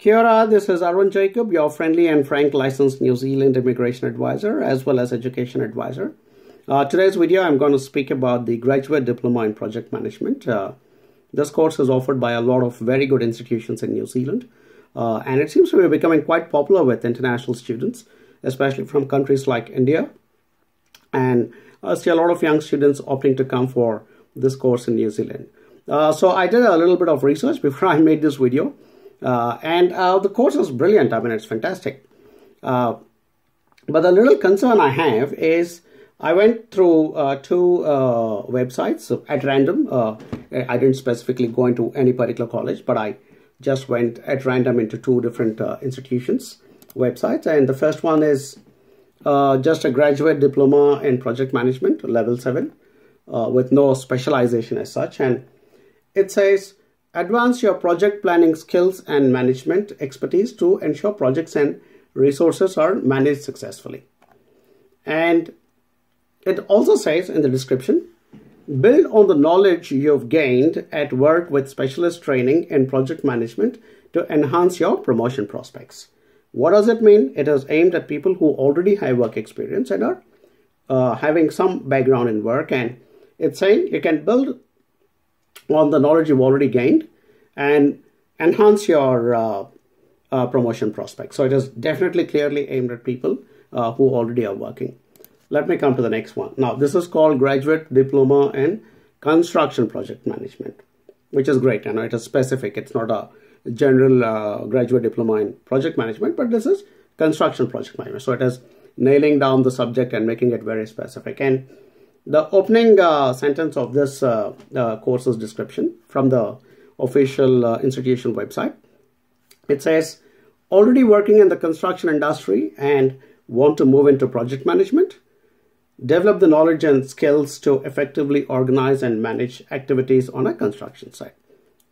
Kia ora, this is Arun Jacob, your friendly and frank licensed New Zealand immigration advisor as well as education advisor. Today's video, I'm going to speak about the graduate diploma in project management. This course is offered by a lot of very good institutions in New Zealand, and it seems to be becoming quite popular with international students, especially from countries like India. And I see a lot of young students opting to come for this course in New Zealand. So I did a little bit of research before I made this video. And the course is brilliant. I mean, it's fantastic. But the little concern I have is I went through two websites at random. I didn't specifically go into any particular college, but I just went at random into two different institutions websites. And the first one is just a graduate diploma in project management, level 7, with no specialization as such. And it says, advance your project planning skills and management expertise to ensure projects and resources are managed successfully. And it also says in the description, build on the knowledge you've gained at work with specialist training in project management to enhance your promotion prospects. What does it mean? It is aimed at people who already have work experience and are having some background in work. And it's saying you can build on the knowledge you've already gained and enhance your promotion prospects. So it is definitely clearly aimed at people who already are working. Let me come to the next one. Now, this is called Graduate Diploma in Construction Project Management, which is great. I know it is specific. It's not a general graduate diploma in project management, but this is construction project management. So it is nailing down the subject and making it very specific. And the opening sentence of this course's description from the official institution website, it says, already working in the construction industry and want to move into project management? Develop the knowledge and skills to effectively organize and manage activities on a construction site.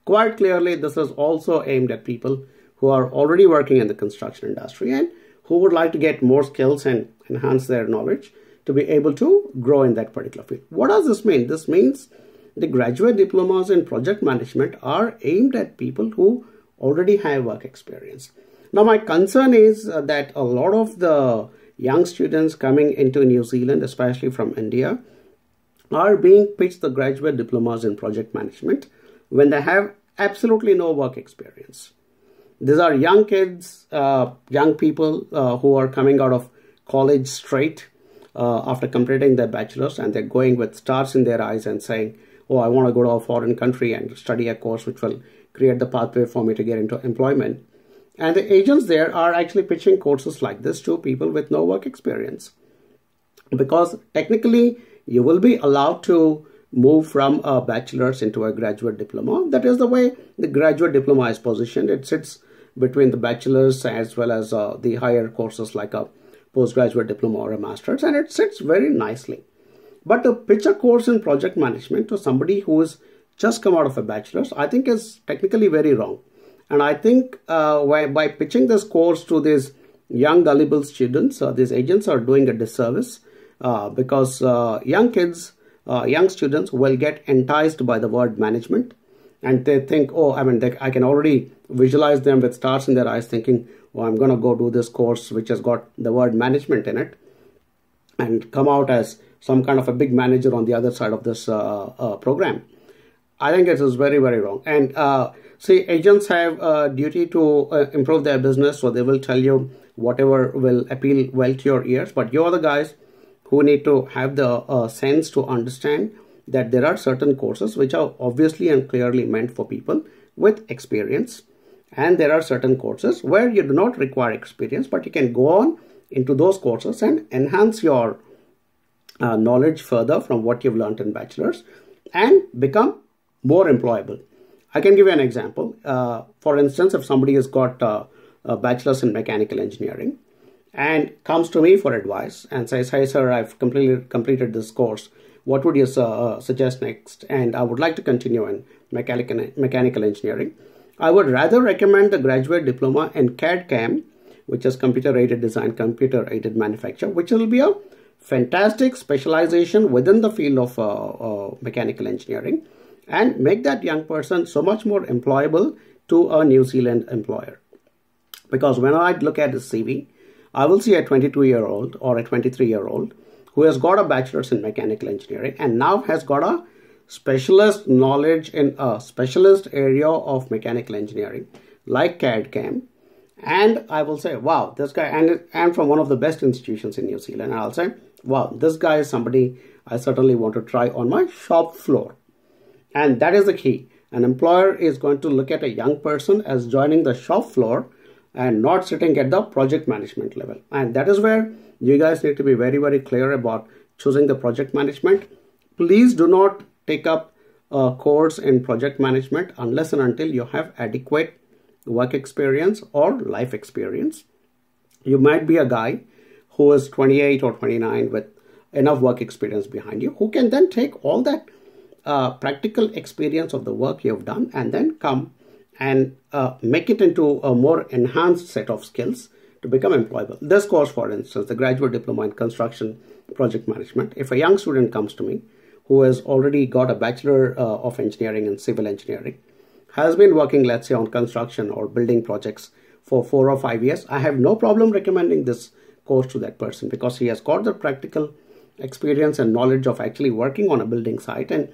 Quite clearly, this is also aimed at people who are already working in the construction industry and who would like to get more skills and enhance their knowledge to be able to grow in that particular field. What does this mean? This means the graduate diplomas in project management are aimed at people who already have work experience. Now, my concern is that a lot of the young students coming into New Zealand, especially from India, are being pitched the graduate diplomas in project management when they have absolutely no work experience. These are young kids, young people who are coming out of college straight after completing their bachelor's, and they're going with stars in their eyes and saying, oh, I want to go to a foreign country and study a course which will create the pathway for me to get into employment. And the agents there are actually pitching courses like this to people with no work experience. Because technically, you will be allowed to move from a bachelor's into a graduate diploma. That is the way the graduate diploma is positioned. It sits between the bachelor's as well as the higher courses like a postgraduate diploma or a master's, and it sits very nicely. But to pitch a course in project management to somebody who has just come out of a bachelor's, I think is technically very wrong. And I think by pitching this course to these young gullible students, these agents are doing a disservice because young kids, young students will get enticed by the word management, and they think, oh, I mean, I can already visualize them with stars in their eyes thinking, oh, I'm going to go do this course which has got the word management in it and come out as some kind of a big manager on the other side of this program. I think it is very, very wrong. And see, agents have a duty to improve their business, so they will tell you whatever will appeal well to your ears. But you're the guys who need to have the sense to understand that there are certain courses which are obviously and clearly meant for people with experience. And there are certain courses where you do not require experience, but you can go on into those courses and enhance your knowledge further from what you've learned in bachelor's and become more employable. I can give you an example. For instance, if somebody has got a bachelor's in mechanical engineering and comes to me for advice and says, hey, sir, I've completed this course. What would you suggest next? And I would like to continue in mechanical engineering. I would rather recommend the graduate diploma in CAD/CAM, which is computer-aided design, computer-aided manufacture, which will be a fantastic specialization within the field of mechanical engineering and make that young person so much more employable to a New Zealand employer. Because when I look at his CV, I will see a 22-year-old or a 23-year-old who has got a bachelor's in mechanical engineering and now has got a specialist knowledge in a specialist area of mechanical engineering like CAD CAM. And I will say, wow, this guy, and from one of the best institutions in New Zealand, and I'll say, wow, this guy is somebody I certainly want to try on my shop floor. And that is the key. An employer is going to look at a young person as joining the shop floor and not sitting at the project management level. And that is where you guys need to be very, very clear about choosing the project management. Please do not take up a course in project management unless and until you have adequate work experience or life experience. You might be a guy who is 28 or 29 with enough work experience behind you, who can then take all that practical experience of the work you have done and then come and make it into a more enhanced set of skills to become employable. This course, for instance, the graduate diploma in construction project management, if a young student comes to me who has already got a bachelor of engineering in civil engineering, has been working, let's say, on construction or building projects for 4 or 5 years, I have no problem recommending this course to that person because he has got the practical experience and knowledge of actually working on a building site. And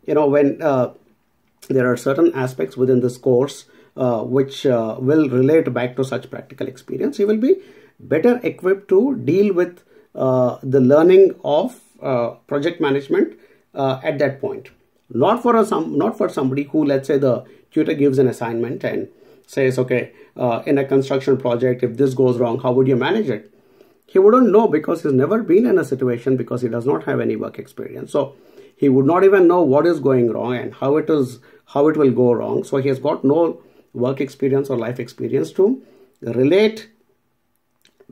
when there are certain aspects within this course which will relate back to such practical experience, he will be better equipped to deal with the learning of project management at that point. Not for somebody who, let's say, the tutor gives an assignment and says, okay, in a construction project, if this goes wrong, how would you manage it? He wouldn't know because he's never been in a situation because he does not have any work experience. So he would not even know what is going wrong and how it will go wrong. So he has got no work experience or life experience to relate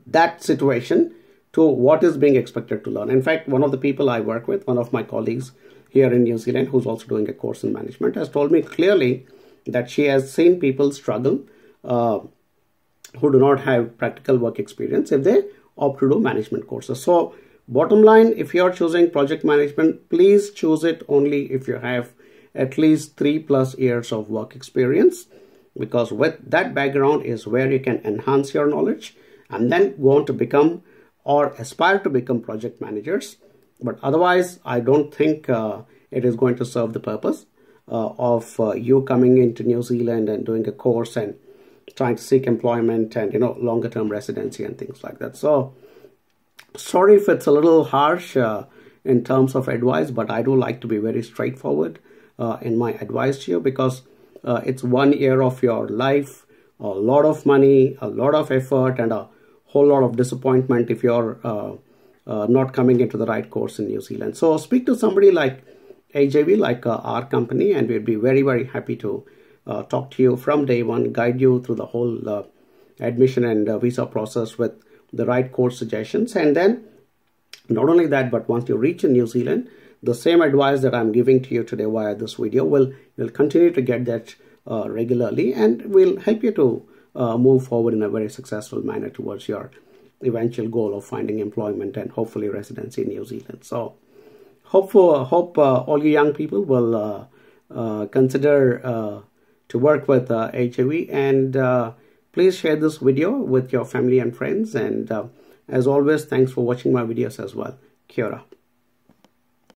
that situation to what is being expected to learn. In fact, one of the people I work with, one of my colleagues here in New Zealand, who's also doing a course in management, has told me clearly that she has seen people struggle who do not have practical work experience if they opt to do management courses. So bottom line, if you are choosing project management, please choose it only if you have at least 3+ years of work experience, because with that background is where you can enhance your knowledge and then go on to become or aspire to become project managers. But otherwise, I don't think it is going to serve the purpose of you coming into New Zealand and doing a course and trying to seek employment and longer term residency and things like that. So sorry if it's a little harsh in terms of advice, but I do like to be very straightforward in my advice to you, because it's 1 year of your life, a lot of money, a lot of effort, and a whole lot of disappointment if you're not coming into the right course in New Zealand. So speak to somebody like AJV, like our company, and we'd be very, very happy to talk to you from day one, guide you through the whole admission and visa process with the right course suggestions. And then not only that, but once you reach in New Zealand, the same advice that I'm giving to you today via this video will continue to get that regularly, and will help you to move forward in a very successful manner towards your eventual goal of finding employment and hopefully residency in New Zealand. So hope all you young people will consider to work with HAV, and please share this video with your family and friends. And as always, thanks for watching my videos as well. Kia ora.